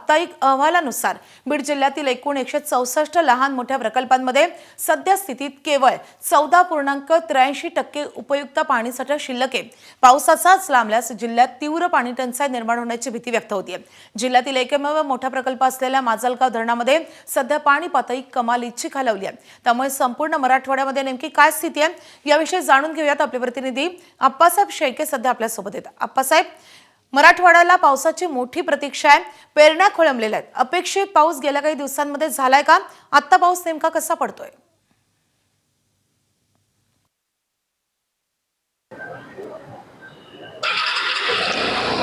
साप्ताहिक अहवालानुसार बीड जिल्ह्यातील एकूण 164 लहान मोठ्या प्रकल्पांमध्ये सध्या स्थितीत केवळ 14.83% उपयुक्त पाणीसाठा शिल्लक आहे। पावसाचाच लांबल्यास जिल्ह्यात तीव्र पाणी टंचाई निर्माण होण्याची भीती व्यक्त होते। जिल्ह्यातील एकमेव मोठा प्रकल्प असलेल्या माजलगाव धरणामध्ये सध्या पाणी पातळी कमालीची खालावली आहे। त्यामुळे संपूर्ण मराठवाड्यामध्ये नेमकी काय स्थिती आहे याविषयी जाणून घेऊयात। आपले प्रतिनिधी आप्पासाहेब शेळके सध्या आपल्या सोबत आहेत। आप्पासाहेब, मराठवाड्याला पावसाची मोठी प्रतीक्षा आहे, पेरण्या खोळंबलेल्या आहेत, अपेक्षित पाऊस गेल्या काही दिवसांमध्ये झालाय का? आता पाऊस नेमका कसा पडतोय?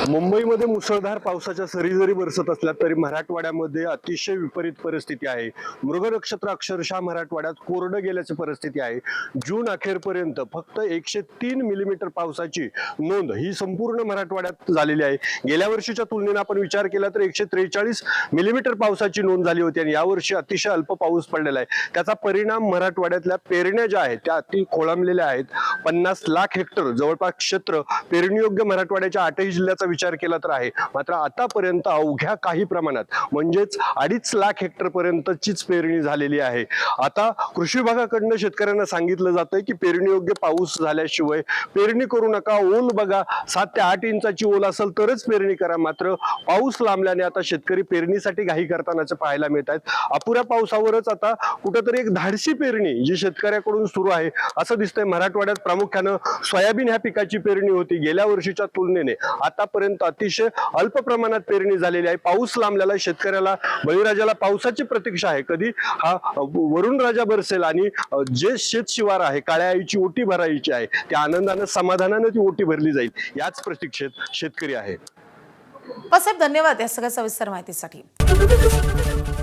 मुंबईमध्ये मुसळधार पावसाच्या सरी जरी बरसत असल्या तरी मराठवाड्यामध्ये अतिशय विपरीत परिस्थिती आहे। मृग नक्षत्र अक्षरशः मराठवाड्यात कोरडं गेल्याची परिस्थिती आहे। जून अखेरपर्यंत फक्त 103 मिलीमीटर पावसाची नोंद ही संपूर्ण मराठवाड्यात झालेली आहे। गेल्या वर्षीच्या तुलनेने आपण विचार केला तर 143 मिलीमीटर पावसाची नोंद झाली होती आणि यावर्षी अतिशय अल्प पाऊस पडलेला आहे। त्याचा परिणाम मराठवाड्यातल्या पेरण्या ज्या आहेत त्या अति खोळंबलेल्या आहेत। 50 लाख हेक्टर जवळपास क्षेत्र पेरणीयोग्य मराठवाड्याच्या 8ही जिल्ह्याचा विचार केला तर आहे। मात्र आतापर्यंत अवघ्या काही प्रमाणात म्हणजेच 2.5 लाख हेक्टर पर्यंतचीच पेरणी झालेली आहे। आता कृषी विभागाकडून शेतकऱ्यांना सांगितलं जातंय की पेरणीयोग्य पाऊस झाल्याशिवाय पेरणी करू नका, ओल बघा, 7 ते 8 इंचाची ओल असेल तरच पेरणी करा। मात्र पाऊस लांबल्याने आता शेतकरी पेरणीसाठी घाई करतानाचे पाहायला मिळत आहेत। अपुऱ्या पावसावरच आता कुठेतरी एक धाडसी पेरणी जी शेतकऱ्याकडून सुरू आहे असं दिसतंय। मराठवाड्यात प्रामुख्याने सोयाबीन ह्या पिकाची पेरणी होती। गेल्या वर्षीच्या तुलनेने आतापर्यंत अतिशय अल्प प्रमाणात पेरणी झालेली आहे। पाऊस लांबलेला शेतकऱ्याला बळीराजाला पावसाची प्रतीक्षा आहे, कधी हा वरुण राजा बरसेल आणि जे शेतशिवार आहे काळ्या आईची ओटी भरायची आहे त्या आनंदाने समाधानाने ती ओटी भरली जाईल याच प्रतीक्षेत शेतकरी आहे। आप्पासाहेब, धन्यवाद या सगळ्या सविस्तर माहितीसाठी।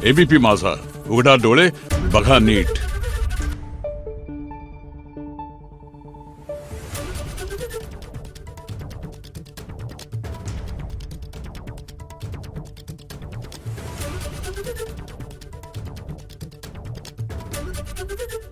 एबीपी माझा, उघडा डोळे बघा नीट। Thank you.